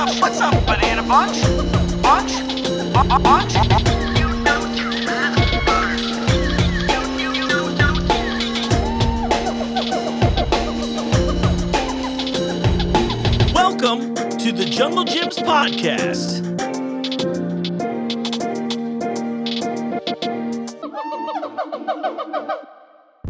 What's up, banana bunch? Bunch? Bunch? Welcome to the Jungle Gyms podcast.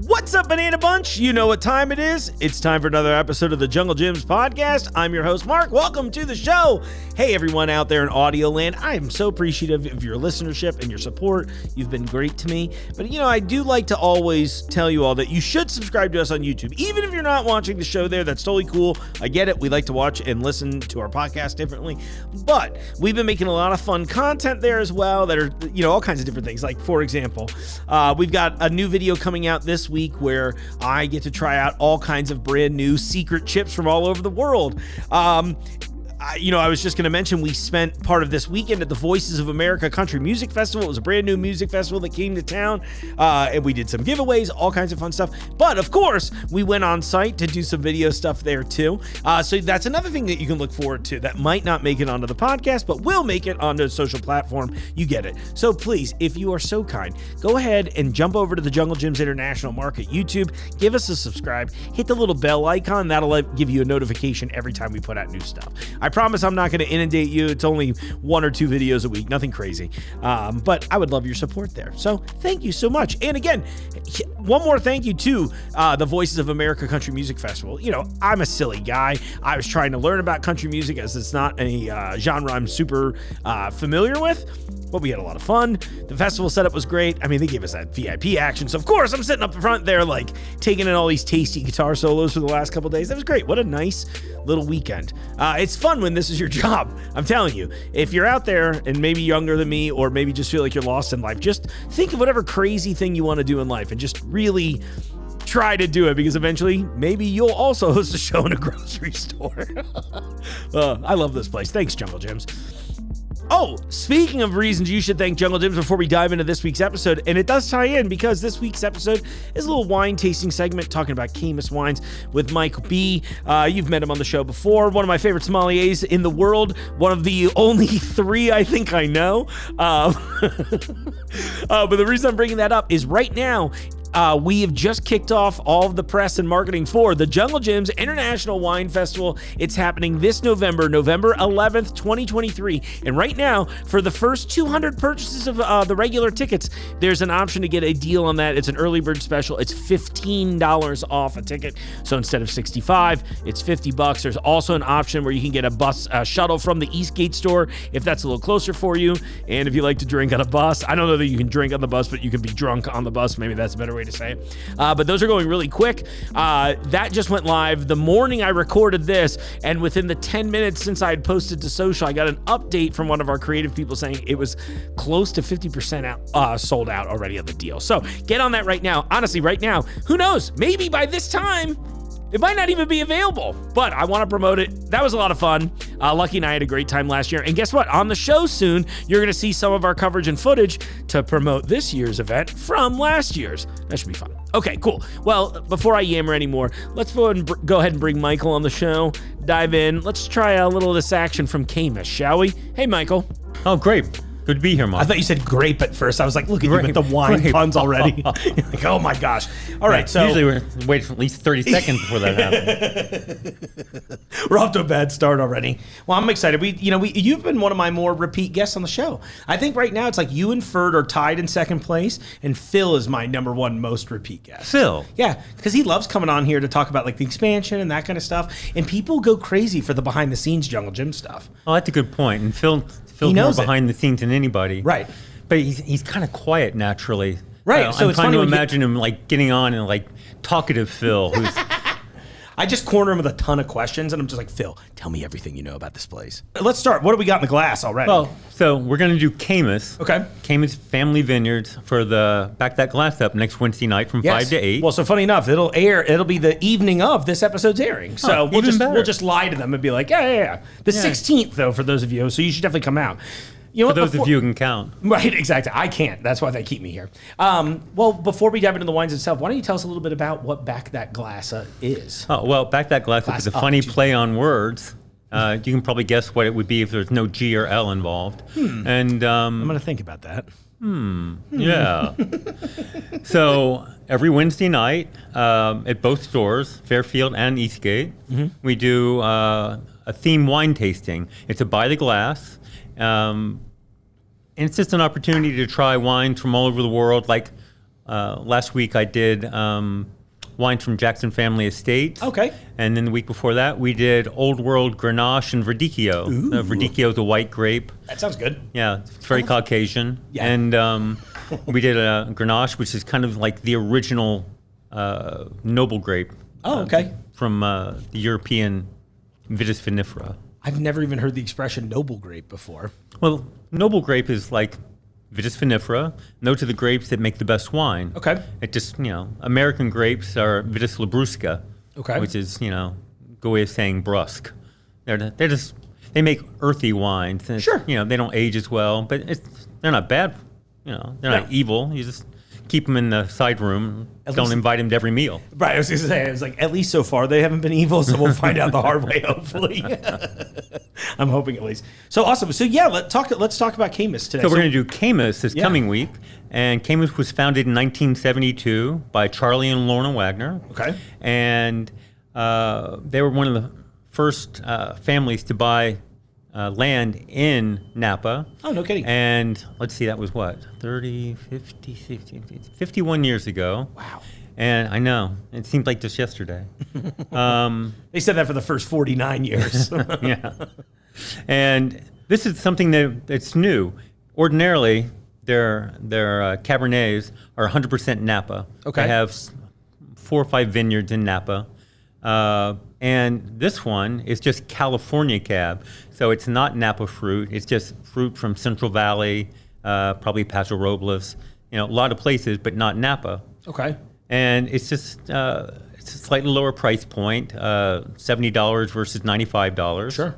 What's up, Banana Bunch? You know what time it is. It's time for another episode of the Jungle Gyms podcast. I'm your host, Mark. Welcome to the show. Hey, everyone out there in audio land. I am so appreciative of your listenership and your support. You've been great to me. But, I do like to always tell you all that you should subscribe to us on YouTube. Even if you're not watching the show there, that's totally cool. I get it. We like to watch and listen to our podcast differently. But we've been making a lot of fun content there as well that are, all kinds of different things. Like, for example, we've got a new video coming out this week where I get to try out all kinds of brand new secret chips from all over the world. I was just going to mention we spent part of this weekend at the Voices of America Country Music Festival. It was a brand new music festival that came to town, and we did some giveaways, all kinds of fun stuff. But, of course, we went on site to do some video stuff there, too. So that's another thing that you can look forward to that might not make it onto the podcast, but will make it onto a social platform. You get it. So, please, if you are so kind, go ahead and jump over to the Jungle Gyms International Market YouTube. Give us a subscribe. Hit the little bell icon. That'll give you a notification every time we put out new stuff. I promise I'm not going to inundate you. It's only 1 or 2 videos a week, nothing crazy. But I would love your support there. So thank you so much. And again, one more thank you to the Voices of America Country Music Festival. I'm a silly guy. I was trying to learn about country music as it's not a genre I'm super familiar with. But we had a lot of fun. The festival setup was great. I mean, they gave us that VIP action. So, of course, I'm sitting up front there, taking in all these tasty guitar solos for the last couple of days. That was great. What a nice little weekend. It's fun when this is your job. I'm telling you, if you're out there and maybe younger than me, or maybe just feel like you're lost in life, just think of whatever crazy thing you want to do in life and just really try to do it, because eventually maybe you'll also host a show in a grocery store. I love this place. Thanks, Jungle Gyms. Oh, speaking of reasons you should thank Jungle Gyms before we dive into this week's episode, and it does tie in because this week's episode is a little wine tasting segment talking about Caymus Wines with Mike B. You've met him on the show before. One of my favorite sommeliers in the world. One of the only 3 I think I know. But the reason I'm bringing that up is right now, we have just kicked off all of the press and marketing for the Jungle Gyms International Wine Festival. It's happening this November 11th, 2023. And right now, for the first 200 purchases of the regular tickets, there's an option to get a deal on that. It's an early bird special. It's $15 off a ticket. So instead of $65, it's $50. There's also an option where you can get a bus shuttle from the Eastgate store if that's a little closer for you. And if you like to drink on a bus, I don't know that you can drink on the bus, but you can be drunk on the bus. Maybe that's a better way to say it. But those are going really quick. That just went live the morning I recorded this, and within the 10 minutes since I had posted to social, I got an update from one of our creative people saying it was close to 50% out, sold out already of the deal. So get on that right now. Honestly, right now, who knows? Maybe by this time, it might not even be available, but I want to promote it. That was a lot of fun. Lucky and I had a great time last year. And guess what? On the show soon, you're going to see some of our coverage and footage to promote this year's event from last year's. That should be fun. Okay, cool. Well, before I yammer anymore, let's go ahead and bring Michael on the show. Dive in. Let's try a little of this action from Caymus, shall we? Hey, Michael. Oh, great. Good to be here, Mark. I thought you said grape at first. I was like, look at you with the wine puns already. Like, oh my gosh. All right, so usually we wait for at least 30 seconds before that happens. We're off to a bad start already. Well, I'm excited. You've been one of my more repeat guests on the show. I think right now it's like you and Ferd are tied in second place, and Phil is my number 1 most repeat guest. Phil? Yeah, because he loves coming on here to talk about the expansion and that kind of stuff, and people go crazy for the behind the scenes Jungle Gym stuff. Oh, that's a good point. And Phil's more behind the scenes than anybody. Right. But he's kind of quiet naturally. Right. So I'm trying to imagine him getting on and talkative Phil, who's I just corner him with a ton of questions, and I'm just like, Phil, tell me everything you know about this place. Let's start. What do we got in the glass already? Well, so we're going to do Caymus. Okay. Caymus Family Vineyards for the Back That Glass Up next Wednesday night from 5 to 8. Well, so funny enough, it'll be the evening of this episode's airing. So we'll just lie to them and be like, yeah. The 16th, though, for those of you, so you should definitely come out. You know for those of you who can count. Right, exactly. I can't. That's why they keep me here. Well, before we dive into the wines itself, why don't you tell us a little bit about what Back That Glass is? Oh, well, Back That Glass Up is a funny play on words. You can probably guess what it would be if there's no G or L involved. And I'm going to think about that. yeah. So every Wednesday night at both stores, Fairfield and Eastgate, we do a theme wine tasting. It's a by the glass. And it's just an opportunity to try wines from all over the world. Like last week I did wines from Jackson Family Estates. Okay. And then the week before that, we did Old World Grenache and Verdicchio. Verdicchio is a white grape. That sounds good. Yeah, it's very Caucasian. Yeah. And we did a Grenache, which is kind of like the original noble grape. Oh, okay. From the European Vitis vinifera. I've never even heard the expression noble grape before. Well, noble grape is like Vitis vinifera. Those are the grapes that make the best wine. Okay. It just, American grapes are Vitis labrusca. Okay. Which is, good way of saying brusque. They make earthy wines. And Sure. They don't age as well, but they're not bad. They're not evil. You just keep them in the side room. Don't invite them to every meal. Right, I was going to say, I was like, at least so far they haven't been evil, so we'll find out the hard way, hopefully. I'm hoping at least. So awesome. So yeah, let's talk about Caymus today. So we're going to do Caymus this coming week. And Caymus was founded in 1972 by Charlie and Lorna Wagner. Okay. And they were one of the first families to buy land in Napa. Oh, no kidding. And let's see, that was what, 30, 50, 60, 51 years ago. Wow. And I know, it seemed like just yesterday. They said that for the first 49 years. Yeah. And this is something that's new. Ordinarily, their Cabernets are 100% Napa. Okay. They have 4 or 5 vineyards in Napa. And this one is just California Cab. So it's not Napa fruit. It's just fruit from Central Valley, probably Paso Robles, a lot of places, but not Napa. Okay. And it's just it's a slightly lower price point, $70 versus $95. Sure.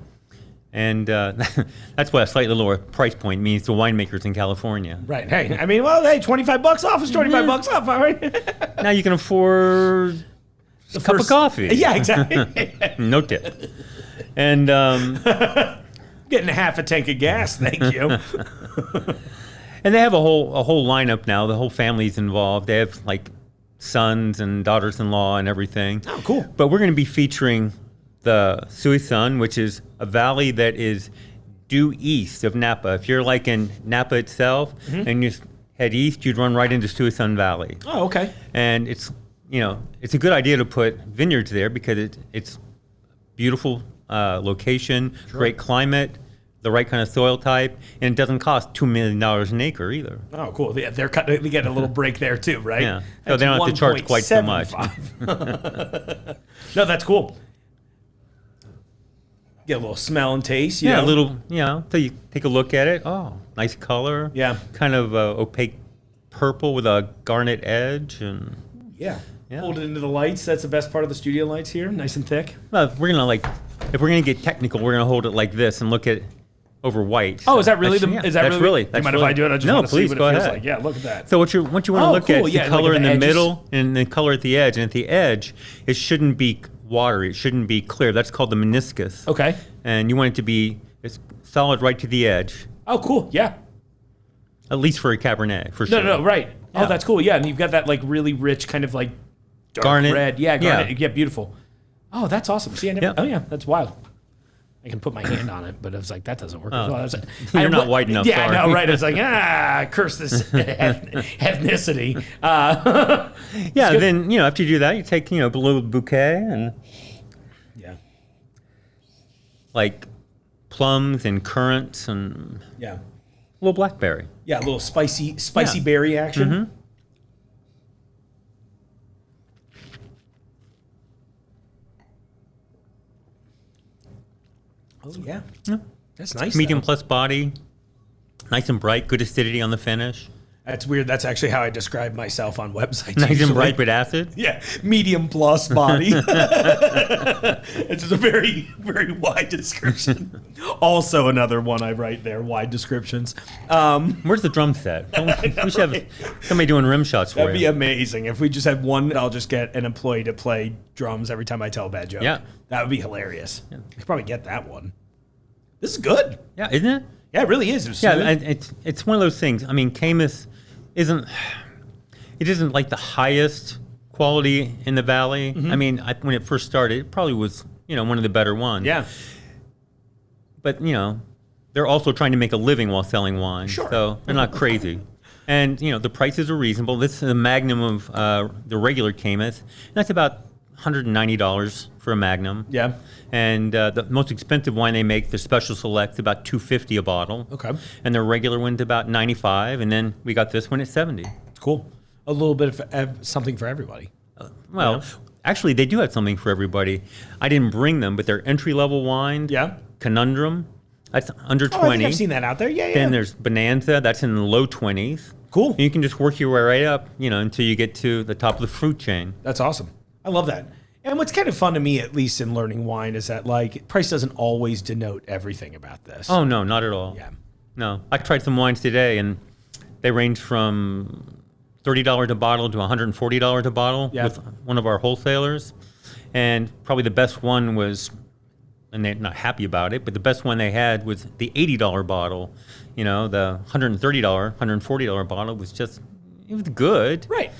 And that's what a slightly lower price point means to winemakers in California. Right. Hey, I mean, well, hey, $25 off is $25 off, all right? Now you can afford a cup of coffee. Yeah, exactly. No tip. And getting half a tank of gas, thank you. and they have a whole lineup now. The whole family's involved. They have like sons and daughters-in-law and everything. Oh, cool. But we're going to be featuring the Suisun, which is a valley that is due east of Napa. If you're like in Napa itself and you head east, you'd run right into Suisun Valley. Oh, okay. And it's a good idea to put vineyards there because it's beautiful location, great climate, the right kind of soil type, and it doesn't cost $2 million an acre either. Oh, cool. Yeah, they get a little break there too, right? Yeah. So they don't have to charge quite so much. No, that's cool. Get a little smell and taste. A little, so you take a look at it. Oh, nice color. Yeah. Kind of opaque purple with a garnet edge. And yeah. Hold it into the lights. That's the best part of the studio lights here. Nice and thick. Well, if we're going to get technical, we're going to hold it like this and look at over white. Oh, is that really Do you mind if I do it? I just want to see what go it feels ahead. like. Yeah, look at that. So what you want to look at is the color in the edges. middle and the color at the edge. And at the edge, it shouldn't be watery. It shouldn't be clear. That's called the meniscus. Okay. And you want it to be solid right to the edge. Oh, cool. Yeah. At least for a Cabernet, for sure. No, right. Yeah. Oh, that's cool. Yeah, and you've got that like really rich kind of like dark garnet red. Yeah, garnet. Yeah. Yeah, beautiful. Oh, that's awesome. See, I never. Yep. Oh, yeah, that's wild. I can put my hand on it, but I was like, that doesn't work. Oh. Well, You're not white enough. Yeah, sorry. no, right. It's like, curse this ethnicity. Yeah, then, after you do that, you take, a little bouquet and like plums and currants and a little blackberry. Yeah, a little spicy berry action. Mm-hmm. Oh, yeah. That's nice. Medium though. plus body, nice and bright, good acidity on the finish. That's weird. That's actually how I describe myself on websites. Nice and usually. bright with acid. Yeah, medium plus body. It's just a very, very wide description. Also, another one I write there: wide descriptions. Where's the drum set? We should have somebody doing rim shots for That'd be you. amazing if we just had one. I'll just get an employee to play drums every time I tell a bad joke. Yeah. That would be hilarious. I could probably get that one. This is good. Yeah, isn't it? Yeah, it really is. Yeah, it's one of those things. I mean, Caymus isn't like the highest quality in the valley. Mm-hmm. I mean, when it first started, it probably was one of the better ones. Yeah. But they're also trying to make a living while selling wine. Sure. So they're not crazy. And the prices are reasonable. This is the Magnum of the regular Caymus. And that's about $190 for a Magnum. Yeah. And the most expensive wine they make, the Special Select, about $250 a bottle. Okay. And their regular one's about $95. And then we got this one at $70. Cool. A little bit of something for everybody. Actually, they do have something for everybody. I didn't bring them, but their entry-level wine, Yeah. Conundrum, that's under 20. Oh, I think I've seen that out there. Yeah, yeah. Then there's Bonanza, that's in the low 20s. Cool. And you can just work your way right up, until you get to the top of the fruit chain. That's awesome. I love that. And what's kind of fun to me, at least in learning wine, is that price doesn't always denote everything about this. Oh, no, not at all. Yeah. No. I tried some wines today, and they range from $30 a bottle to $140 a bottle with one of our wholesalers. And probably the best one was, and they're not happy about it, but the best one they had was the $80 bottle. The $130, $140 bottle was it was good. Right.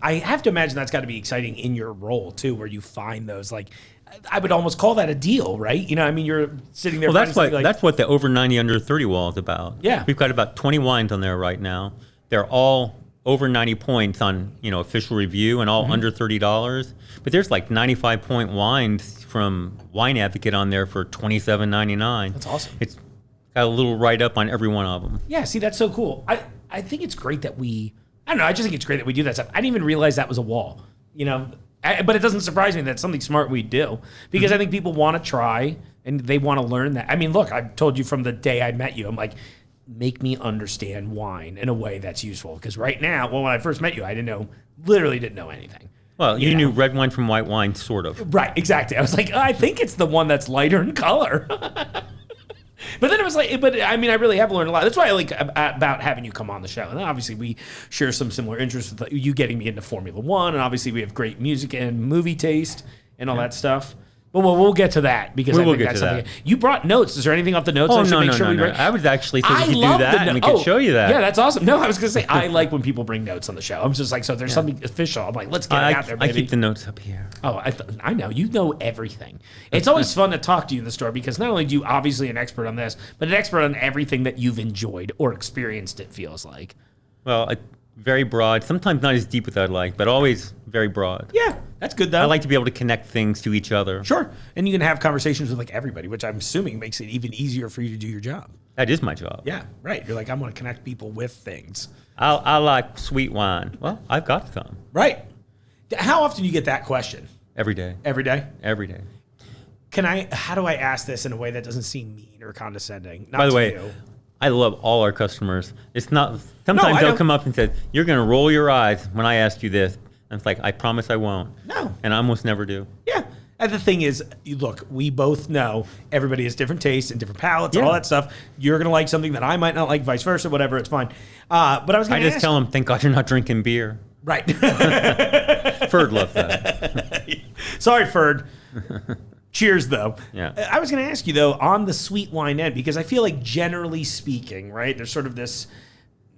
I have to imagine that's got to be exciting in your role, too, where you find those. I would almost call that a deal, right? You're sitting there. Well, that's what the over 90, under 30 wall is about. Yeah. We've got about 20 wines on there right now. They're all over 90 points on, official review and all under $30. But there's 95-point wines from Wine Advocate on there for $27.99. That's awesome. It's got a little write-up on every one of them. Yeah, see, that's so cool. I think it's great that I don't know, I just think it's great that we do that stuff. I didn't even realize that was a wall, but it doesn't surprise me that it's something smart we do, because I think people want to try and they want to learn that. I mean, look, I've told you from the day I met you, I'm like, make me understand wine in a way that's useful. Because right now, when I first met you, I literally didn't know anything. Well, you knew red wine from white wine, sort of. Right, exactly. I was like, I think it's the one that's lighter in color. But then it was I really have learned a lot. That's why I like about having you come on the show. And obviously we share some similar interests with you getting me into Formula One. And obviously we have great music and movie taste and all that stuff. But we'll get to that, because I think that's something. You brought notes. Is there anything off the notes I should make sure we write? I was actually thinking we could do that and we could show you that. Yeah, that's awesome. No, I was going to say, I like when people bring notes on the show. I'm just like, so if there's something official, I'm like, let's get it out there, baby. I keep the notes up here. Oh, I know. You know everything. It's always fun to talk to you in the store, because not only do you obviously an expert on this, but an expert on everything that you've enjoyed or experienced, it feels like. Well, very broad. Sometimes not as deep as I'd like, but always very broad. Yeah, that's good, though. I like to be able to connect things to each other. Sure. And you can have conversations with everybody, which I'm assuming makes it even easier for you to do your job. That is my job. Yeah, right. You're like, I want to connect people with things. I like sweet wine. Well, I've got some. Right. How often do you get that question? Every day. Every day? Every day. How do I ask this in a way that doesn't seem mean or condescending? By the way, I love all our customers. It's not, sometimes they'll come up and say, you're going to roll your eyes when I ask you this. And it's like, I promise I won't. No. And I almost never do. Yeah. And the thing is, look, we both know everybody has different tastes and different palates and all that stuff. You're going to like something that I might not like, vice versa, whatever, it's fine. But I was going to just tell them, thank God you're not drinking beer. Right. Ferd loves that. Sorry, Ferd. Cheers, though. Yeah. I was going to ask you, though, on the sweet wine end, because I feel like generally speaking, right, there's sort of this,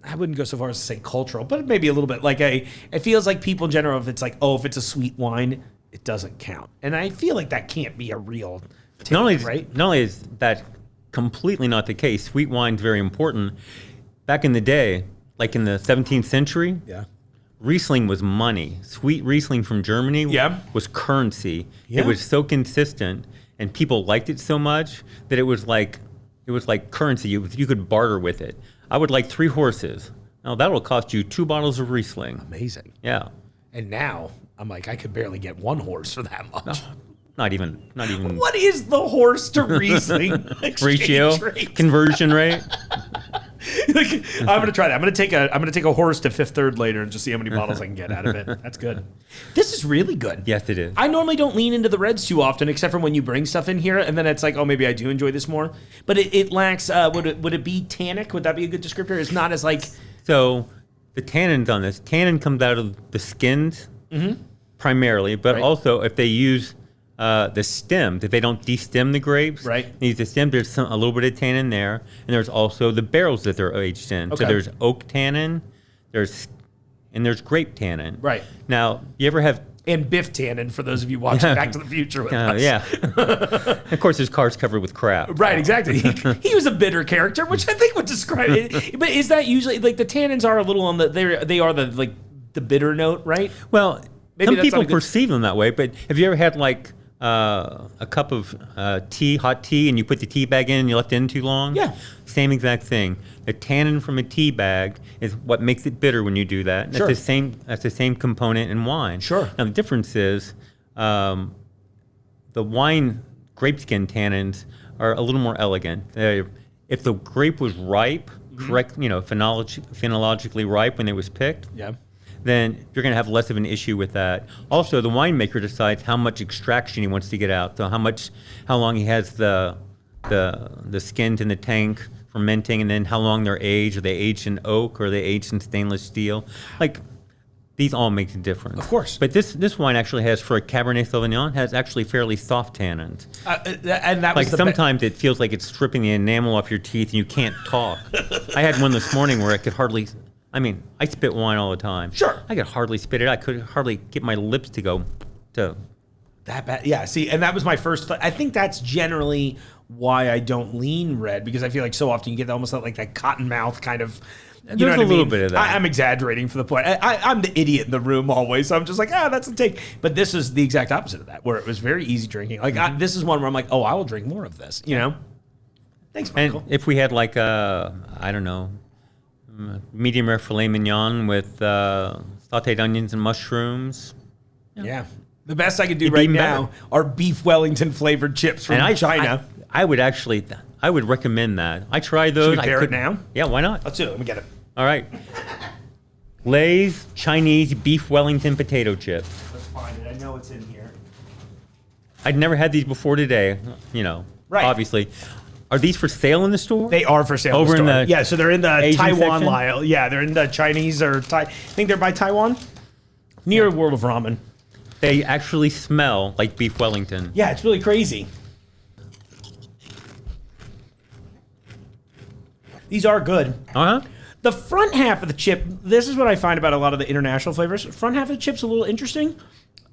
I wouldn't go so far as to say cultural, but maybe a little bit it feels like people in general, if it's like, if it's a sweet wine, it doesn't count. And I feel like that can't be a real take, right? Not only is that completely not the case, sweet wine's very important. Back in the day, like in the 17th century, Riesling was money. Sweet Riesling from Germany was currency. Yeah. It was so consistent, and people liked it so much that it was like currency. You could barter with it. I would like 3 horses. Now that'll cost you 2 bottles of Riesling. Amazing. Yeah. And now I'm like, I could barely get 1 horse for that much. No, not even. What is the horse to Riesling ratio? rate? Conversion rate? Like, I'm gonna try that. I'm gonna take a horse to Fifth Third later and just see how many bottles I can get out of it. That's good. This is really good. Yes, it is. I normally don't lean into the reds too often, except for when you bring stuff in here, and then it's like, oh, maybe I do enjoy this more. But it lacks. Would it be tannic? Would that be a good descriptor? It's not as like. So the tannins on this, tannin comes out of the skins primarily, but also if they use the stems, if they don't destem the grapes, they use the stem, there's a little bit of tannin there, and there's also the barrels that they're aged in. Okay. So there's oak tannin, there's grape tannin. Right. Now, you ever have... And Biff tannin, for those of you watching Back to the Future with us. Yeah. Of course, his car's covered with crap. Right, exactly. He was a bitter character, which I think would describe it. But is that usually, like, the tannins are a little on the, they are the, like, the bitter note, right? Well, Maybe some people perceive them that way, but have you ever had, like, a cup of tea, hot tea, and you put the tea bag in and you left it in too long? Yeah. Same exact thing. The tannin from a tea bag is what makes it bitter when you do that. And Sure. That's the same component in wine. Sure. Now, the difference is the wine grape skin tannins are a little more elegant. If the grape was ripe, correct, phenologically ripe when it was picked, then you're going to have less of an issue with that. Also, the winemaker decides how much extraction he wants to get out. So how long he has the skins in the tank fermenting, and then how long they're aged. Are they aged in oak or are they aged in stainless steel? Like, these all make a difference. Of course. But this wine actually has, for a Cabernet Sauvignon, has actually fairly soft tannins. And that was Like, sometimes it feels like it's stripping the enamel off your teeth and you can't talk. I had one this morning where I could hardly... I mean, I spit wine all the time. Sure. I could hardly spit it. I could hardly get my lips to go to... That bad. Yeah, see, and that was my first thought. I think that's generally why I don't lean red, because I feel like so often you get almost like that cotton mouth kind of... You know There's what a little bit of that. I'm exaggerating for the point. I'm the idiot in the room always, so I'm just like, that's the take. But this is the exact opposite of that, where it was very easy drinking. Like, this is one where I'm like, I will drink more of this, you know? Thanks, Michael. And if we had like I don't know, medium rare filet mignon with sauteed onions and mushrooms. Yeah. The best I could do right now are beef Wellington flavored chips from China. I would recommend that. I tried those. Should we pair it now? Yeah, why not? Let's do it. Let me get it. All right. Lay's Chinese beef Wellington potato chips. Let's find it. I know it's in here. I'd never had these before today, Right. Obviously. Are these for sale in the store? They are for sale Over in the store. in the Yeah, so they're in the Asian Taiwan section? aisle. Yeah, they're in the Chinese or I think they're by Taiwan. Near World of Ramen. They actually smell like beef Wellington. Yeah, it's really crazy. These are good. Uh-huh. The front half of the chip, this is what I find about a lot of the international flavors. Front half of the chip's a little interesting,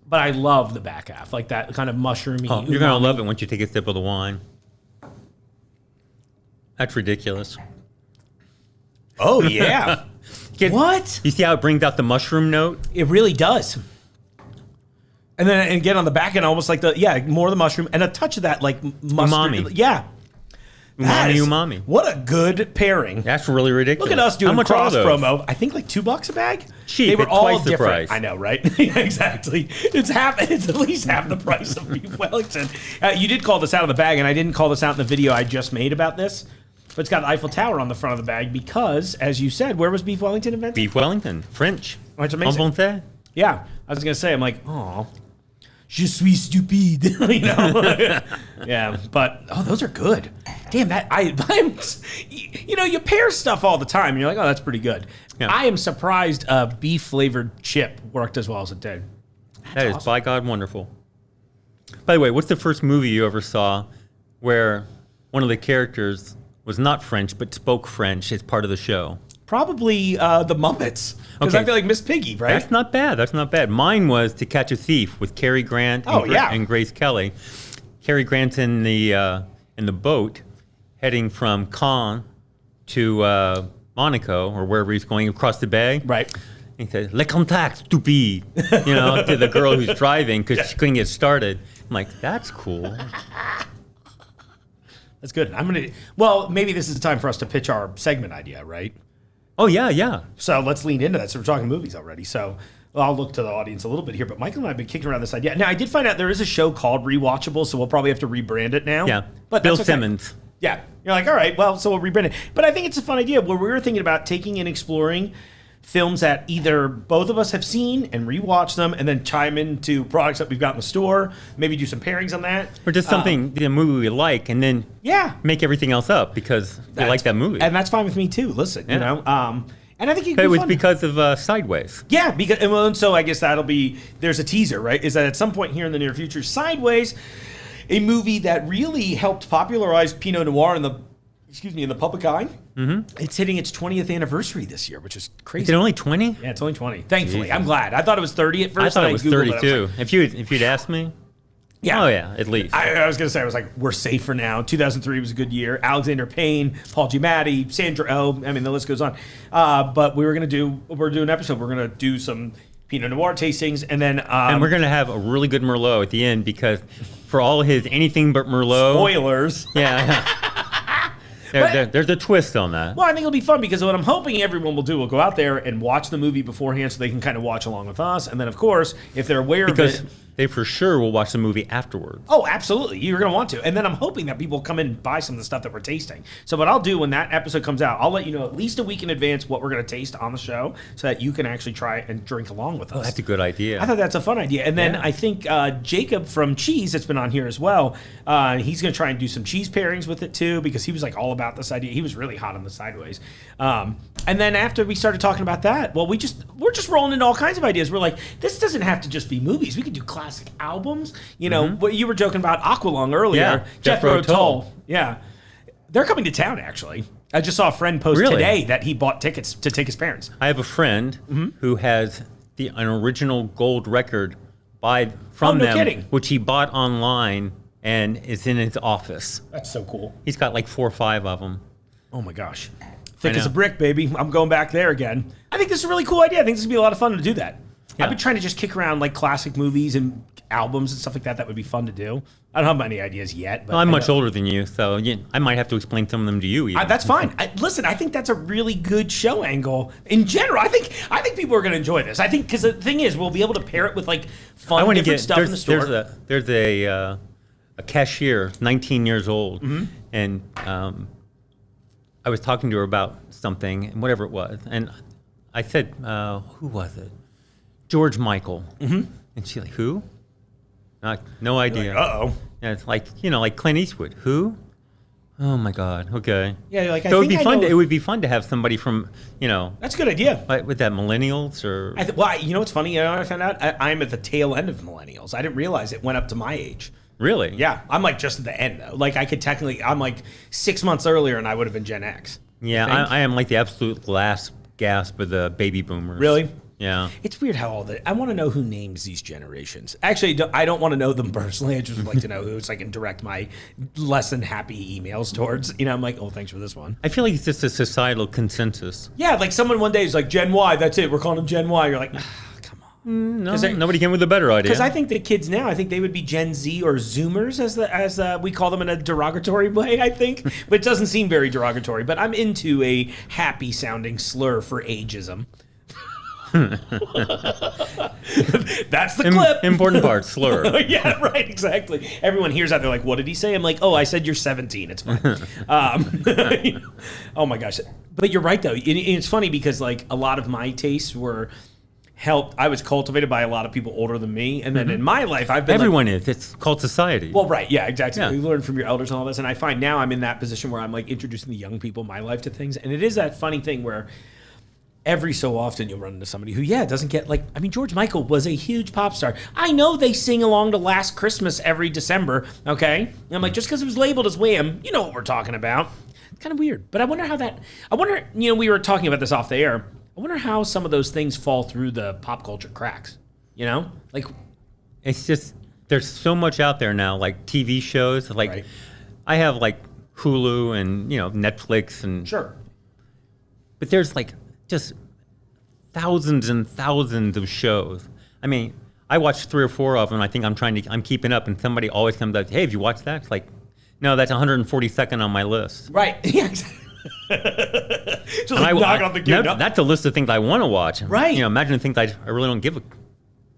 but I love the back half, like that kind of mushroomy. Oh, you're going to love it once you take a sip of the wine. That's ridiculous. Oh, yeah. What? You see how it brings out the mushroom note? It really does. And then again on the back end, almost like more of the mushroom and a touch of that like mustard. Umami. Yeah. Umami. What a good pairing. That's really ridiculous. Look at us doing How much cross are those? promo. I think like $2 a bag. Cheap, They were at all twice the different. price. I know, right? Exactly. It's at least half the price of beef Wellington. You did call this out of the bag, and I didn't call this out in the video I just made about this. But it's got the Eiffel Tower on the front of the bag because, as you said, where was beef Wellington invented? Beef Wellington, French. Oh, it's amazing. En bon fait. Yeah, I was gonna say, I'm like, oh, je suis stupide, you know. Yeah, but those are good. Damn, I'm, you pair stuff all the time, and you're like, oh, that's pretty good. Yeah. I am surprised a beef flavored chip worked as well as it did. That is, by God, wonderful. By the way, what's the first movie you ever saw where one of the characters was not French but spoke French as part of the show? Probably the Muppets. Because I feel like Miss Piggy, right? That's not bad. Mine was To Catch a Thief with Cary Grant and Grace Kelly. Cary Grant's in the boat heading from Cannes to Monaco or wherever he's going across the bay. Right. He said, "Le contact, stupide," to the girl who's driving because she couldn't get started. I'm like, that's cool. That's good. Well, maybe this is the time for us to pitch our segment idea, right? Oh, yeah. So let's lean into that. So we're talking movies already. So I'll look to the audience a little bit here. But Michael and I have been kicking around this idea. Now, I did find out there is a show called Rewatchable, so we'll probably have to rebrand it now. Yeah. But Bill that's okay. Simmons. Yeah. You're like, all right, well, so we'll rebrand it. But I think it's a fun idea where we were thinking about taking and exploring films that either both of us have seen and rewatch them and then chime into products that we've got in the store, maybe do some pairings on that. Or just something, the movie we like, and then make everything else up because we like that movie. And that's fine with me too. Listen, you know, and I think it was because of Sideways. Yeah, because and so I guess that'll be, there's a teaser, right? Is that at some point here in the near future, Sideways, a movie that really helped popularize Pinot Noir in the public eye. Mm-hmm. It's hitting its 20th anniversary this year, which is crazy. Is it only 20? Yeah, it's only 20. Thankfully, Jesus. I'm glad. I thought it was 30 at first. I thought it was 32. If you'd asked me. Yeah. Oh, yeah, at least. I was going to say, I was like, we're safe for now. 2003 was a good year. Alexander Payne, Paul Giamatti, Sandra Oh. I mean, the list goes on. But we're doing an episode. We're going to do some Pinot Noir tastings, and then... and we're going to have a really good Merlot at the end, because for all his anything but Merlot... Spoilers. Yeah. There's a twist on that. Well, I think it'll be fun because what I'm hoping everyone will do will go out there and watch the movie beforehand so they can kind of watch along with us. And then, of course, if they're aware of it... they for sure will watch the movie afterwards. Oh, absolutely. You're going to want to. And then I'm hoping that people come in and buy some of the stuff that we're tasting. So what I'll do when that episode comes out, I'll let you know at least a week in advance what we're going to taste on the show so that you can actually try and drink along with us. Oh, that's a good idea. I thought that's a fun idea. And then I think Jacob from Cheese, that's been on here as well, he's going to try and do some cheese pairings with it too, because he was like all about this idea. He was really hot on the Sideways. And then after we started talking about that, well, we're just rolling into all kinds of ideas. We're like, this doesn't have to just be movies. We could do classic albums. You know, what you were joking about Aqualung earlier. Yeah, Jethro Tull. Yeah. They're coming to town, actually. I just saw a friend post today that he bought tickets to take his parents. I have a friend who has an original gold record from them, kidding. Which he bought online and is in his office. That's so cool. He's got like 4 or 5 of them. Oh my gosh. Thick as a brick, baby. I'm going back there again. I think this is a really cool idea. I think this would be a lot of fun to do that. Yeah. I've been trying to just kick around like classic movies and albums and stuff like that. That would be fun to do. I don't have any ideas yet. But I'm much older than you, so I might have to explain some of them to you. That's fine. Listen, I think that's a really good show angle in general. I think people are going to enjoy this. I think because the thing is, we'll be able to pair it with like fun different stuff in the store. There's a cashier, 19 years old, and I was talking to her about something, whatever it was, and I said, "Who was it? George Michael." And she's like, "Who?" No idea. Like, uh-oh. Yeah, it's like, like Clint Eastwood. Who? Oh my God. Okay. Yeah, you're like, so it would be fun. It would be fun to have somebody from, That's a good idea. Like with that millennials or. You know what's funny? You know what I found out? I'm at the tail end of millennials. I didn't realize it went up to my age. Really? Yeah, I'm like just at the end though. Like I'm like 6 months earlier, and I would have been Gen X. Yeah, I am like the absolute last gasp of the baby boomers. Really? Yeah. It's weird how I want to know who names these generations. Actually, I don't want to know them personally. I just would like to know who, so I can direct my less than happy emails towards. I'm like, oh, thanks for this one. I feel like it's just a societal consensus. Yeah, like someone one day is like, Gen Y, that's it. We're calling them Gen Y. You're like, come on. No, nobody came with a better idea. Because I think the kids now, I think they would be Gen Z or Zoomers, as we call them in a derogatory way, I think. But it doesn't seem very derogatory. But I'm into a happy-sounding slur for ageism. That's the clip. Important part, slur. Yeah, right, exactly. Everyone hears that. They're like, what did he say? I'm like, oh, I said you're 17. It's fine. Oh, my gosh. But you're right, though. It's funny because, like, a lot of my tastes were helped. I was cultivated by a lot of people older than me. And then in my life, I've been Everyone is. It's called society. Well, right. Yeah, exactly. Yeah. You learn from your elders and all this. And I find now I'm in that position where I'm, like, introducing the young people in my life to things. And it is that funny thing where every so often you'll run into somebody who, doesn't get George Michael was a huge pop star. I know they sing along to Last Christmas every December, okay? And I'm like, just because it was labeled as Wham, you know what we're talking about. It's kind of weird. But I wonder, we were talking about this off the air. I wonder how some of those things fall through the pop culture cracks, Like, it's just, there's so much out there now, like TV shows. Like, right. I have like Hulu and, Netflix and. Sure. But there's like, just thousands and thousands of shows. I mean, I watched 3 or 4 of them. I think I'm keeping up, and somebody always comes up, hey, have you watched that? It's like, no, that's 142nd on my list. Right. Yeah. Just like knock off the queue. That's a list of things I want to watch. Right. Imagine things I really don't give a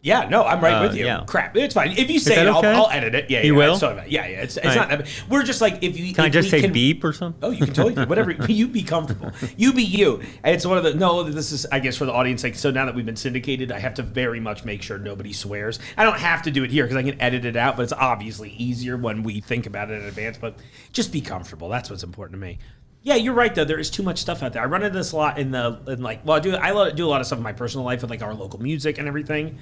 Yeah, no, I'm right with you. Yeah. Crap, it's fine. If you say that it, okay? I'll edit it. Yeah, You will? It's totally fine. Yeah. It's Right. not. We're just like if you. Can I if just we say can, beep or something? Oh, you can totally do whatever. You be comfortable. You be you. And it's one of the. No, this is I guess for the audience. Like so now that we've been syndicated, I have to very much make sure nobody swears. I don't have to do it here because I can edit it out, but it's obviously easier when we think about it in advance. But just be comfortable. That's what's important to me. Yeah, you're right though. There is too much stuff out there. I run into this a lot in like. Well, I do a lot of stuff in my personal life with like our local music and everything.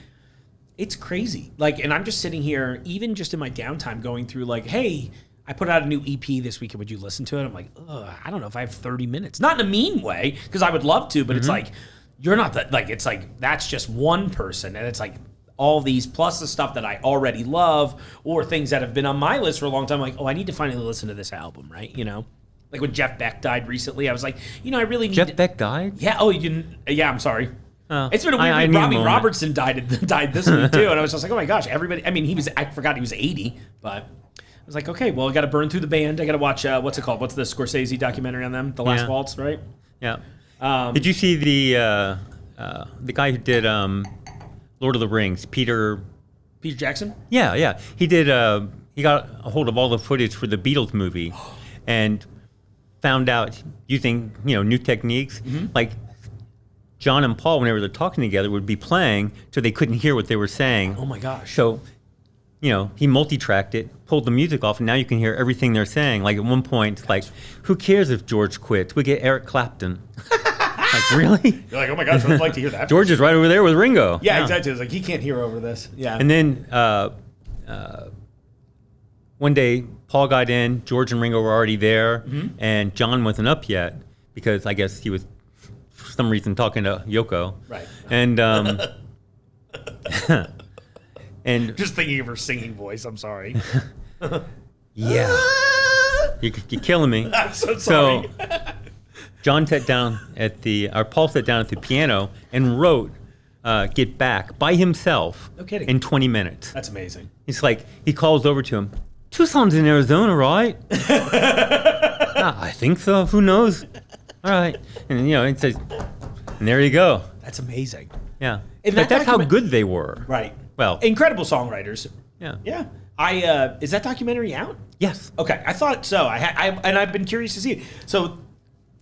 It's crazy. Like, and I'm just sitting here, even just in my downtime, going through like, hey, I put out a new EP this weekend. Would you listen to it? I'm like, ugh, I don't know if I have 30 minutes. Not in a mean way, because I would love to, but it's like, you're not that, like, it's like, that's just one person. And it's like all these, plus the stuff that I already love, or things that have been on my list for a long time. Like, oh, I need to finally listen to this album, right? You know? Like when Jeff Beck died recently, I was like, you know, I really need Jeff Beck died? Yeah, oh, you didn't, yeah, I'm sorry. It's been a weird I week. need a Robbie moment. Robertson died this week too, and I was just like, oh my gosh, everybody. I mean, I forgot he was 80, but I was like, okay, well, I got to burn through the band. I got to watch what's it called? What's the Scorsese documentary on them? The Last Waltz, right? Yeah. Did you see the guy who did Lord of the Rings, Peter Jackson? Yeah. He did. He got a hold of all the footage for the Beatles movie, and found out using new techniques like. John and Paul, whenever they're talking together, would be playing so they couldn't hear what they were saying. Oh my gosh. So, he multi-tracked it, pulled the music off, and now you can hear everything they're saying. Like at one point, it's like, who cares if George quits? We get Eric Clapton. Like, really? You're like, oh my gosh, I'd like to hear that. George is right over there with Ringo. Yeah, exactly. It's like, he can't hear over this. Yeah. And then one day, Paul got in, George and Ringo were already there, and John wasn't up yet because I guess he was, for some reason, talking to Yoko. Right. And and just thinking of her singing voice. I'm sorry. yeah, you're killing me. I'm so sorry. So Paul sat down at the piano and wrote "Get Back" by himself. No kidding. In 20 minutes. That's amazing. It's like he calls over to him. Tucson's in Arizona, right? I think so. Who knows? All right. And it says, and there you go. That's amazing. Yeah. And But that's how document- good they were. Right. Well. Incredible songwriters. Yeah. Yeah. Is that documentary out? Yes. Okay, I thought so. I've been curious to see it. So,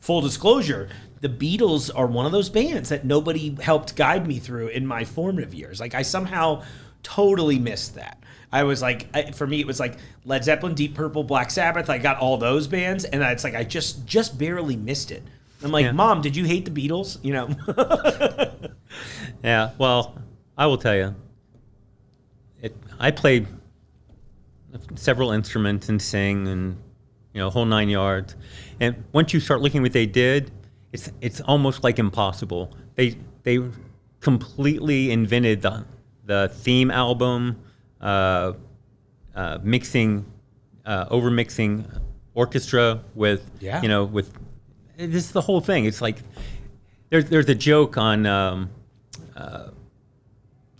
full disclosure, the Beatles are one of those bands that nobody helped guide me through in my formative years. Like, I somehow totally missed that. I was like, for me, it was like Led Zeppelin, Deep Purple, Black Sabbath. I got all those bands, and it's like I just barely missed it. I'm like, Mom, did you hate the Beatles? Yeah. Well, I will tell you. I played several instruments and sing and whole 9 yards. And once you start looking at what they did, it's almost like impossible. They completely invented the theme album, mixing, over mixing orchestra with with this is the whole thing. It's like there's a joke on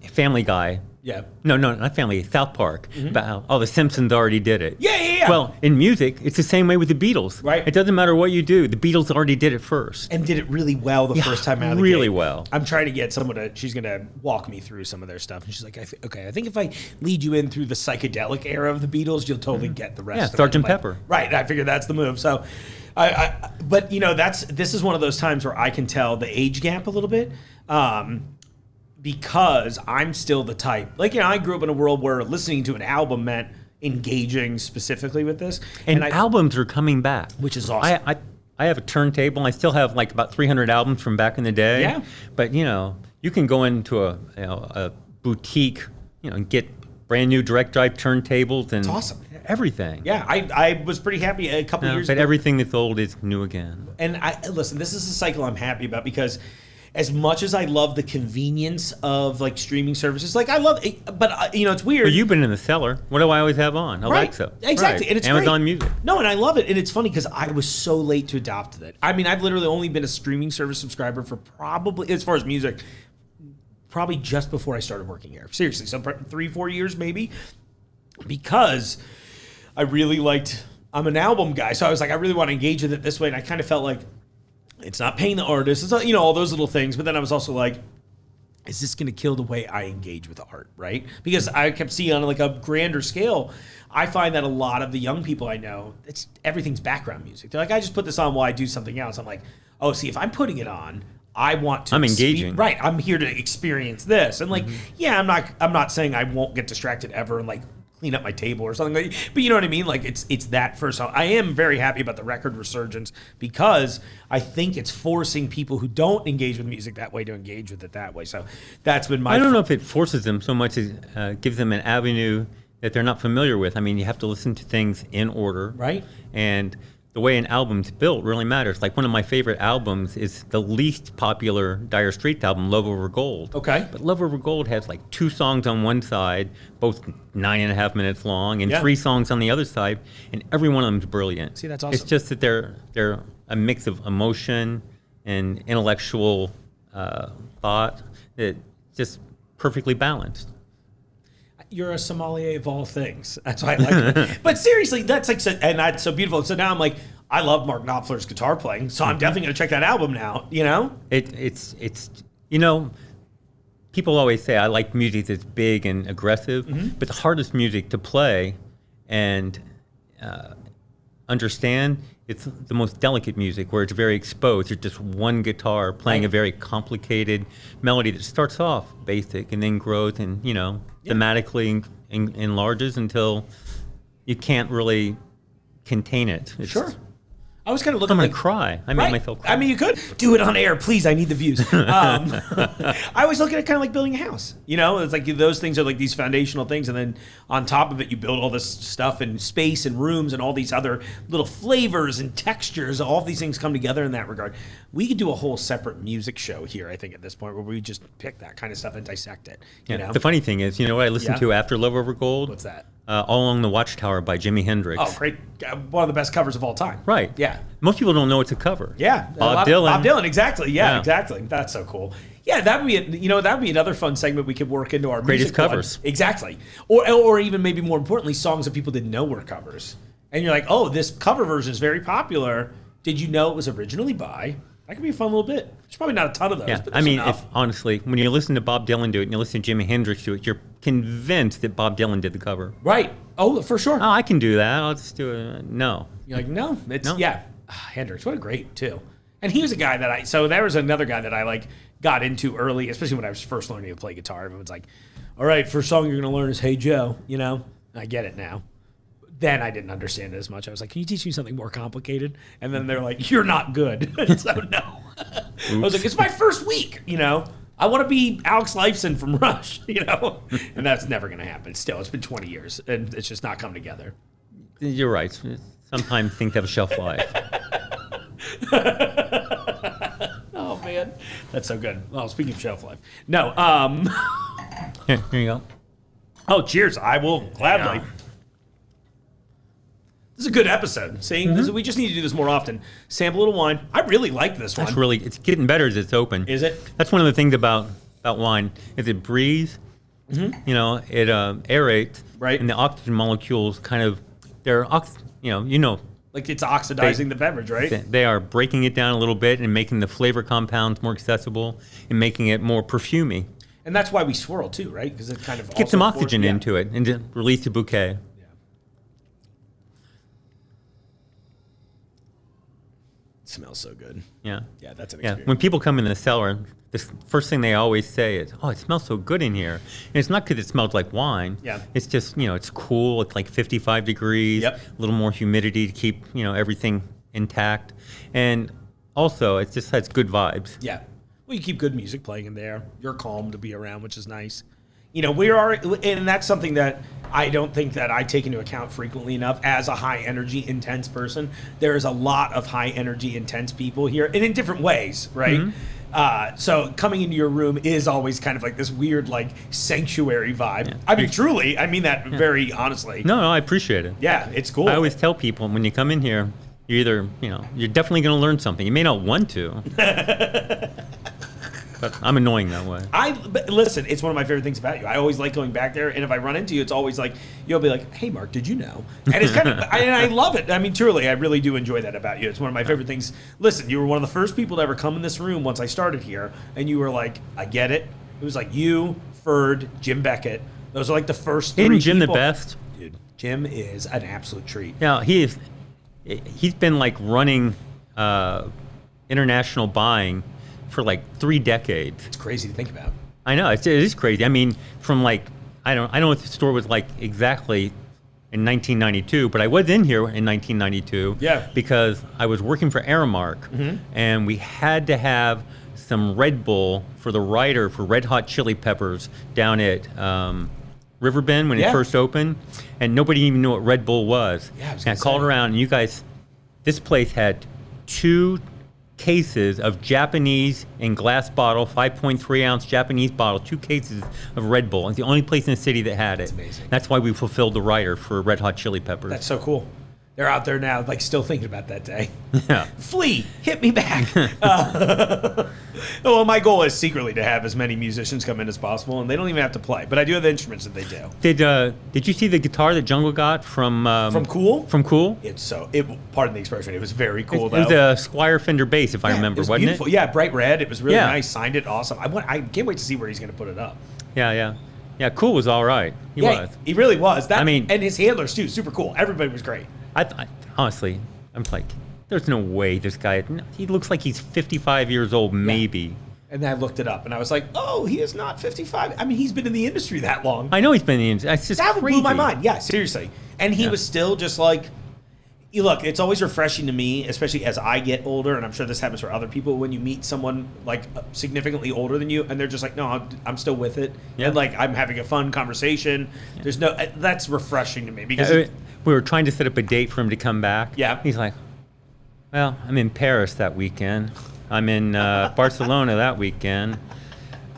Family Guy. Yeah. No, not Family, South Park, about how, the Simpsons already did it. Yeah. Well, in music, it's the same way with the Beatles. Right. It doesn't matter what you do. The Beatles already did it first. And did it really well the first time out of the really gate. well. I'm trying to get someone she's going to walk me through some of their stuff. And she's like, I think if I lead you in through the psychedelic era of the Beatles, you'll totally get the rest of it. Sgt. Like, Pepper. Right. I figured that's the move. So, but this is one of those times where I can tell the age gap a little bit. Because I'm still the type, I grew up in a world where listening to an album meant engaging specifically with this. And albums are coming back. Which is awesome. I have a turntable. I still have about 300 albums from back in the day. Yeah. But, you can go into a boutique, and get brand new direct drive turntables and it's awesome. Everything. Yeah, I was pretty happy a couple years but ago. everything that's old is new again. And listen, this is a cycle I'm happy about because as much as I love the convenience of streaming services, I love it, but it's weird. Well, you've been in the cellar. What do I always have on? Alexa. Right. Exactly. Right. And it's Amazon great. Music. No, and I love it. And it's funny because I was so late to adopt it. I mean, I've literally only been a streaming service subscriber for probably, as far as music, probably just before I started working here. Seriously. So 3-4 years maybe, because I really I'm an album guy. So I was like, I really want to engage with it this way. And I kind of felt like, it's not paying the artist. It's not, all those little things. But then I was also like, is this going to kill the way I engage with art, right? Because I kept seeing on like a grander scale, I find that a lot of the young people I know, everything's background music. They're like, I just put this on while I do something else. I'm like, oh, see, if I'm putting it on, I want to. I'm engaging. Right. I'm here to experience this. And like, yeah, I'm not saying I won't get distracted ever and like clean up my table or something like that. But you know what I mean? Like it's that first. I am very happy about the record resurgence because I think it's forcing people who don't engage with music that way to engage with it that way. So that's been my. I don't know if it forces them so much as gives them an avenue that they're not familiar with. I mean, you have to listen to things in order. Right. And the way an album's built really matters. Like one of my favorite albums is the least popular Dire Straits album, Love Over Gold. Okay. But Love Over Gold has like 2 songs on one side, both 9.5 minutes long, and 3 songs on the other side, and every one of them is brilliant. See, that's awesome. It's just that they're a mix of emotion and intellectual thought that just perfectly balanced. You're a sommelier of all things. That's why I like it. But seriously, that's like, and that's so beautiful. So now I'm like, I love Mark Knopfler's guitar playing, so I'm definitely going to check that album now, you know? It's you know, people always say I like music that's big and aggressive, but the hardest music to play and understand, it's the most delicate music where it's very exposed. There's just one guitar playing a very complicated melody that starts off basic and then grows and, you know, thematically enlarges until you can't really contain it. Sure. I was kind of looking. I'm gonna cry. I made myself cry. I mean, you could do it on air, please. I need the views. I was looking at kind of like building a house. You know, it's like those things are like these foundational things, and then on top of it, you build all this stuff and space and rooms and all these other little flavors and textures. All of these things come together in that regard. We could do a whole separate music show here, I think, at this point, where we just pick that kind of stuff and dissect it. You know? The funny thing is, you know what I listened to after Love Over Gold? What's that? All Along the Watchtower by Jimi Hendrix. Oh, great. One of the best covers of all time. Right. Yeah. Most people don't know it's a cover. Yeah. Bob Dylan, exactly. Yeah, exactly. That's so cool. Yeah, that would be that'd be another fun segment we could work into our greatest music covers. One. Exactly. Or even maybe more importantly, songs that people didn't know were covers. And you're like, oh, this cover version is very popular. Did you know it was originally by? That could be a fun little bit. There's probably not a ton of those. Yeah, but I mean, enough. honestly, when you listen to Bob Dylan do it and you listen to Jimi Hendrix do it, you're convinced that Bob Dylan did the cover. Right. Oh, for sure. Oh, I can do that. I'll just do it. No. You're like, no. Yeah. Hendrix, what a great, too. And he was a guy that so there was another guy that I like got into early, especially when I was first learning to play guitar. Everyone's like, all right, first song you're going to learn is Hey Joe, you know? I get it now. Then I didn't understand it as much. I was like, can you teach me something more complicated? And then they're like, you're not good. So no. I was like, it's my first week, you know? I want to be Alex Lifeson from Rush, you know? And that's never going to happen. Still, it's been 20 years, and it's just not come together. You're right. Sometimes things have a shelf life. Oh, man. That's so good. Well, speaking of shelf life. No. Here you go. Oh, cheers. I will gladly. Yeah. This is a good episode. See, we just need to do this more often. Sample a little wine. I really like this one. It's getting better as it's open. Is it? That's one of the things about wine is it breathes. You know, it aerates. Right. And the oxygen molecules kind of Like it's oxidizing the beverage, right? They are breaking it down a little bit and making the flavor compounds more accessible and making it more perfumey. And that's why we swirl too, right? Because it kind of get some oxygen into it and to release the bouquet. Smells so good. Yeah. Yeah, that's an experience. When people come in the cellar, the first thing they always say is, oh, it smells so good in here. And it's not because it smells like wine. Yeah. It's just, it's cool. It's like 55 degrees. Yep. A little more humidity to keep, everything intact. And also, it just has good vibes. Yeah. Well, you keep good music playing in there. You're calm to be around, which is nice. And that's something that I don't think that I take into account frequently enough as a high energy, intense person. There is a lot of high energy, intense people here, and in different ways, right? So coming into your room is always kind of like this weird, like, sanctuary vibe. Yeah. I mean, truly, I mean that very honestly. No, I appreciate it. Yeah, it's cool. I always tell people when you come in here, you're either, you're definitely going to learn something. You may not want to. But I'm annoying that way. But listen, it's one of my favorite things about you. I always like going back there, and if I run into you, it's always like, you'll be like, hey, Mark, did you know? And it's kind of, and I love it. I mean, truly, I really do enjoy that about you. It's one of my favorite things. Listen, you were one of the first people to ever come in this room once I started here, and you were like, I get it. It was like you, Ferd, Jim Beckett. Those are like the first three Isn't Jim people. the best? Dude, Jim is an absolute treat. Yeah, he's been like running international buying for like 3 decades. It's crazy to think about. I know, it is crazy. I mean, from like, I don't know what the store was like exactly in 1992, but I was in here in 1992 because I was working for Aramark, and we had to have some Red Bull for the writer for Red Hot Chili Peppers down at Riverbend when it first opened, and nobody even knew what Red Bull was. Yeah, I called around, and you guys, this place had 2 cases of Japanese in glass bottle, 5.3 ounce Japanese bottle, 2 cases of Red Bull. It's the only place in the city that had it. That's amazing. That's why we fulfilled the writer for Red Hot Chili Peppers. That's so cool. They're out there now, like still thinking about that day. Yeah. Flea, hit me back. Well, my goal is secretly to have as many musicians come in as possible, and they don't even have to play. But I do have the instruments that they do. Did you see the guitar that Jungle got from Cool? From Cool? Pardon the expression, it was very cool though. It was a Squire Fender bass, if I remember, wasn't beautiful. it? Yeah, bright red. It was really Yeah. nice. Signed it, awesome. I can't wait to see where he's going to put it up. Yeah. Cool was all right. He was. He really was. I mean, and his handlers too, super cool. Everybody was great. I honestly, I'm like, there's no way this guy. He looks like he's 55 years old, maybe. And then I looked it up, and I was like, "Oh, he is not 55. I mean, he's been in the industry that long." I know he's been in. It's just that crazy. blew my mind. Yeah, seriously. And he was still just like, look, it's always refreshing to me, especially as I get older, and I'm sure this happens for other people, when you meet someone like significantly older than you, and they're just like, no, I'm still with it. Yeah. And like, I'm having a fun conversation. Yeah. There's no, that's refreshing to me because we were trying to set up a date for him to come back. Yeah. He's like, well, I'm in Paris that weekend. I'm in Barcelona that weekend.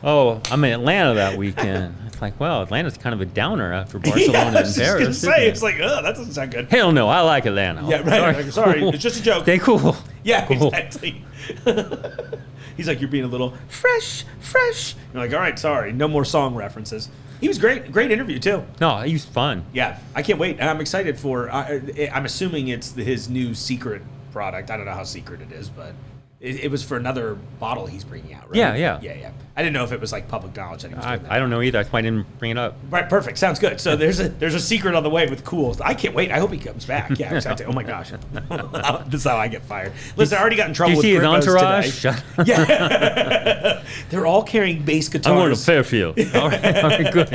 Oh, I'm in Atlanta that weekend. It's like, well, Atlanta's kind of a downer after Barcelona and I was just Paris. gonna say, it's like, oh, that doesn't sound good. Hell no, I like Atlanta. Yeah, right. Sorry, Cool. It's just a joke. Stay cool. Yeah, cool. Exactly. He's like, you're being a little fresh. You're like, all right, sorry, no more song references. He was great interview too. No, he was fun. Yeah, I can't wait. And I'm excited for. I'm assuming it's his new secret product. I don't know how secret it is, but it was for another bottle he's bringing out, right? Yeah. I didn't know if it was like public knowledge that he was doing that. I don't know either. That's why I didn't bring it up. Right, perfect. Sounds good. So there's a secret on the way with Cool. I can't wait. I hope he comes back. Yeah, exactly. Oh my gosh, this is how I get fired. Listen, I already got in trouble with Did you see his Grippos entourage? today. Yeah, they're all carrying bass guitars. I'm going to Fairfield. All right, good.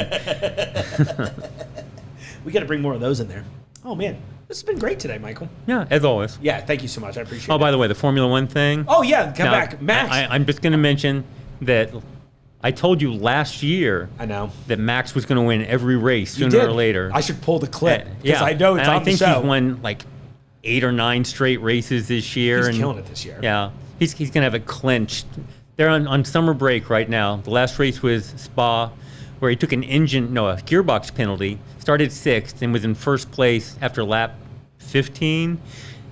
We got to bring more of those in there. Oh man, this has been great today, Michael. Yeah, as always. Yeah, thank you so much. I appreciate it. Oh, by the way, the Formula One thing. Oh yeah, come back, Max. I'm just going to mention that I told you last year. I know that Max was going to win every race sooner or later. I should pull the clip because yeah, I know it's and on I think the show. he's won like 8 or 9 straight races this year. He's killing it this year. Yeah, he's going to have it clinched. They're on summer break right now. The last race was Spa, where he took a gearbox penalty, started 6th, and was in first place after lap 15.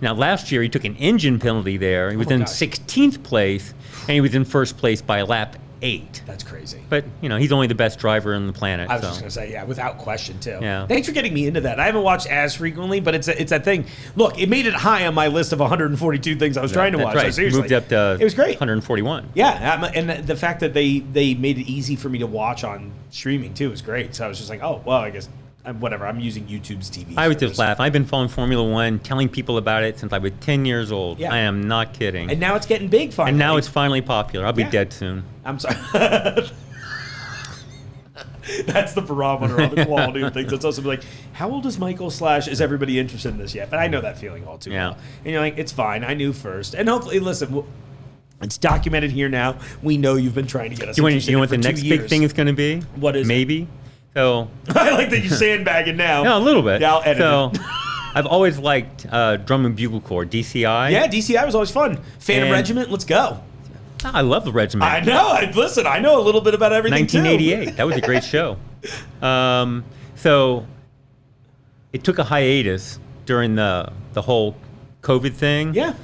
Now, last year, he took an engine penalty there. He was in 16th place, and he was in first place by lap 8. That's crazy. But, he's only the best driver on the planet. I was just going to say, yeah, without question, too. Yeah. Thanks for getting me into that. I haven't watched as frequently, but it's that thing. Look, it made it high on my list of 142 things I was trying to watch. Right. So seriously. Moved up to it was great. 141. Yeah, and the fact that they made it easy for me to watch on streaming, too, was great. So I was just like, oh, well, I guess, whatever. I'm using YouTube's TV. I was just laughing. I've been following Formula One, telling people about it since I was 10 years old. Yeah. I am not kidding. And now it's getting big finally. And now it's finally popular. I'll be dead soon. I'm sorry. That's the barometer on the quality of things. It's also like, how old is Michael / is everybody interested in this yet? But I know that feeling all too well. And you're like, it's fine. I knew first. And hopefully, listen, it's documented here now. We know you've been trying to get us interested You know in what the for 2 next years. big thing is going to be? What is Maybe. So I like that you're sandbagging now. Yeah, a little bit. Yeah, I'll edit it. I've always liked Drum and Bugle Corps, DCI. Yeah, DCI was always fun. Phantom And- Regiment, let's go. I love the regiment. I know. Listen, I know a little bit about everything 1988. That was a great show. So it took a hiatus during the whole COVID thing. Yeah.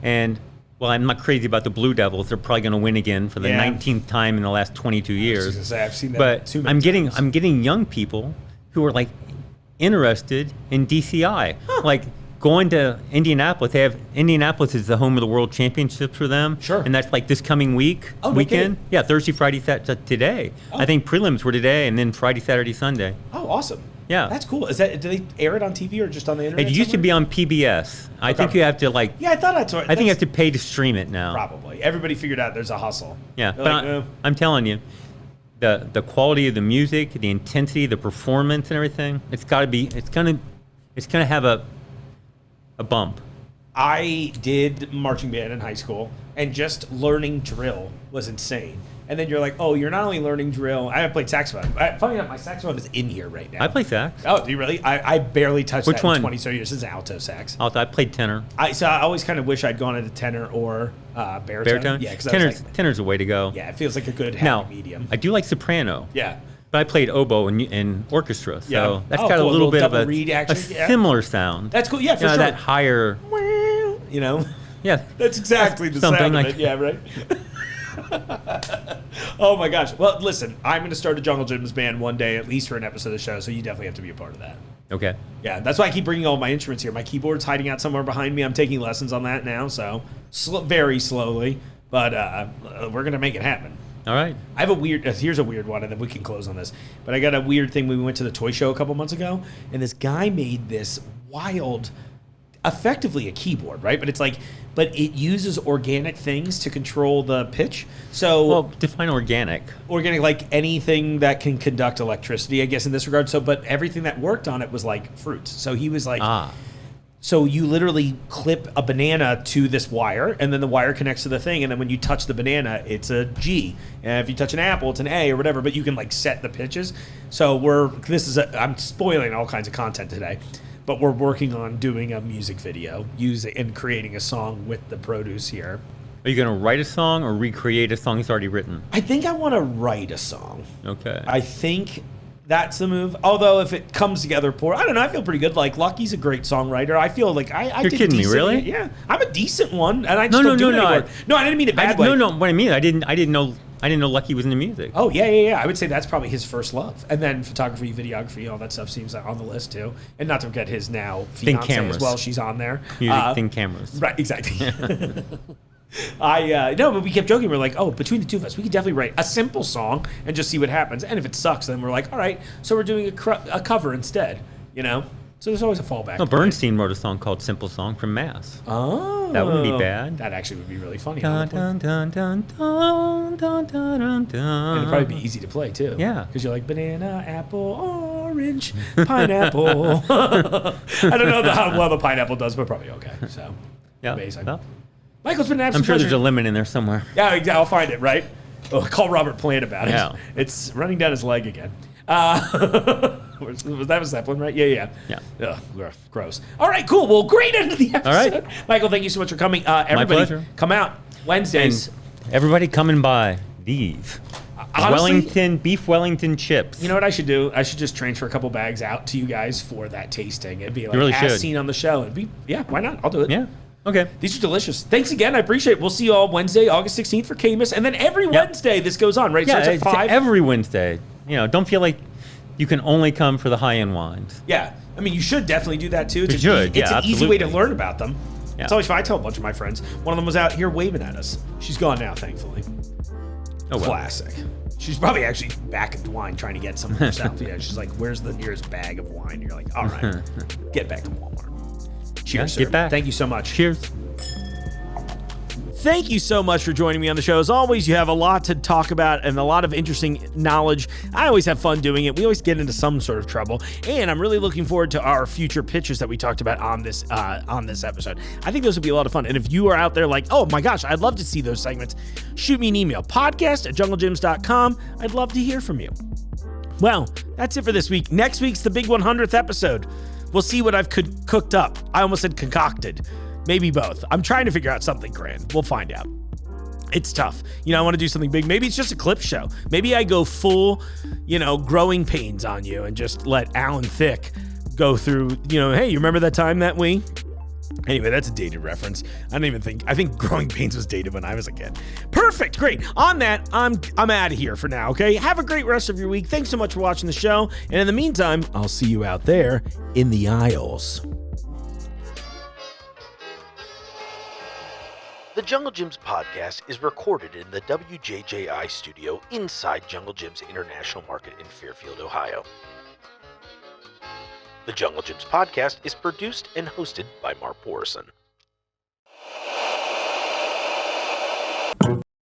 And well, I'm not crazy about the Blue Devils. They're probably going to win again for the 19th time in the last 22 years. I was just gonna say, I've seen that but too many times. I'm getting young people who are like interested in DCI. Like going to Indianapolis. Indianapolis is the home of the World Championships for them. Sure. And that's like this coming weekend. kidding. Yeah, Thursday, Friday, today. Oh. I think prelims were today, and then Friday, Saturday, Sunday. Oh, awesome. Yeah. That's cool. Do they air it on TV or just on the internet? It used to be on PBS. I think you have to Yeah, I thought that's what. I think you have to pay to stream it now. Probably. Everybody figured out there's a hustle. Yeah, They're but I'm telling you, the quality of the music, the intensity, the performance, and everything, it's gonna have a bump. I did marching band in high school, and just learning drill was insane. And then you're like, oh, you're not only learning drill. I played saxophone. Funny enough, my saxophone is in here right now. I play sax. Oh, do you really? I barely touched Which that one? in 20 so years. This is alto sax. I played tenor. So I always kind of wish I'd gone into tenor or baritone. Baritone? Yeah, because Tenor's the way to go. yeah, it feels like a good happy Now, medium. I do like soprano. Yeah. But I played oboe in orchestra, so Yeah. that's Oh, got cool. a little bit of double a reed action. Yeah. similar sound. That's cool. Yeah, for sure. That higher, You know? yeah. That's exactly the Something sound like of it. Yeah, right? Oh my gosh. Well, listen, I'm going to start a Jungle Gyms band one day, at least for an episode of the show, so you definitely have to be a part of that. Okay. Yeah, that's why I keep bringing all my instruments here. My keyboard's hiding out somewhere behind me. I'm taking lessons on that now, so very slowly, but we're going to make it happen. All right. I have a weird, here's a weird one, and then we can close on this. But I got a weird thing when we went to the toy show a couple months ago, and this guy made this wild, effectively a keyboard, right? But it uses organic things to control the pitch. So, Well, define organic. organic, like anything that can conduct electricity, I guess, in this regard. So, but everything that worked on it was like fruits. So he was like, so you literally clip a banana to this wire, and then the wire connects to the thing, and then when you touch the banana, it's a G. And if you touch an apple, it's an A or whatever, but you can like set the pitches. So I'm spoiling all kinds of content today, but we're working on doing a music video and creating a song with the produce here. Are you going to write a song or recreate a song that's already written? I think I want to write a song. Okay. I think that's the move. Although if it comes together poor, I don't know. I feel pretty good. Like Lucky's a great songwriter. I feel like I You're did kidding me, decent. really? Yeah, I'm a decent one, and I just don't do it anymore. No, I didn't mean it bad way. No. What I mean, I didn't know Lucky was into music. Oh yeah. I would say that's probably his first love, and then photography, videography, all that stuff seems on the list too. And not to forget his now fiance as well. She's on there. Think cameras. Right, exactly. No, but we kept joking. We're like, oh, between the two of us, we could definitely write a simple song and just see what happens. And if it sucks, then we're like, all right, so we're doing a cover instead. You know, so there's always a fallback. No, Bernstein wrote a song called "Simple Song" from Mass. Oh, that wouldn't be bad. That actually would be really funny. Dun, dun, dun, dun, dun, dun, dun, dun. And it'd probably be easy to play too. Yeah, because you're like banana, apple, orange, pineapple. I don't know how well the pineapple does, but probably okay. So yeah, amazing. Well, Michael, it's been an absolute I'm sure pleasure. there's a lemon in there somewhere. Yeah, I'll find it, right? Oh, call Robert Plant about it. Yeah. It's running down his leg again. Was that Zeppelin, right? Yeah. Ugh, gross. All right, cool. Well, great end of the episode. All right. Michael, thank you so much for coming. Everybody, pleasure. Come out Wednesdays. And everybody coming by these. Honestly, Beef Wellington chips. You know what I should do? I should just transfer a couple bags out to you guys for that tasting. It'd be like really as should. seen on the show. It'd be, yeah, why not? I'll do it. Yeah. Okay. These are delicious. Thanks again. I appreciate it. We'll see you all Wednesday, August 16th for Caymus. And then every Wednesday this goes on, right? It Yeah, starts at 5. every Wednesday. Don't feel like you can only come for the high-end wines. Yeah. I mean, you should definitely do that too. It's Yeah, an easy way to absolutely. learn about them. Yeah. It's always fun. I tell a bunch of my friends. One of them was out here waving at us. She's gone now, thankfully. Oh, well. Classic. She's probably actually back at the wine trying to get some herself. Yeah, she's like, where's the nearest bag of wine? You're like, all right, get back to Walmart. Cheers, sir. Get back. Thank you so much. Cheers. Thank you so much for joining me on the show. As always, you have a lot to talk about and a lot of interesting knowledge. I always have fun doing it. We always get into some sort of trouble, and I'm really looking forward to our future pitches that we talked about on this episode. I think those would be a lot of fun. And if you are out there like, oh my gosh, I'd love to see those segments, shoot me an email, podcast@junglegyms.com. I'd love to hear from you. Well, that's it for this week. Next week's the big 100th episode. We'll see what I've cooked up. I almost said concocted. Maybe both. I'm trying to figure out something grand. We'll find out. It's tough. I want to do something big. Maybe it's just a clip show. Maybe I go full, growing pains on you and just let Alan Thicke go through, hey, you remember that time that we... Anyway, that's a dated reference. I think Growing Pains was dated when I was a kid. Perfect. Great. On that, I'm out of here for now, okay? Have a great rest of your week. Thanks so much for watching the show. And in the meantime, I'll see you out there in the aisles. The Jungle Gyms podcast is recorded in the WJJI studio inside Jungle Gyms International Market in Fairfield, Ohio. The Jungle Gyms podcast is produced and hosted by Mark Borison.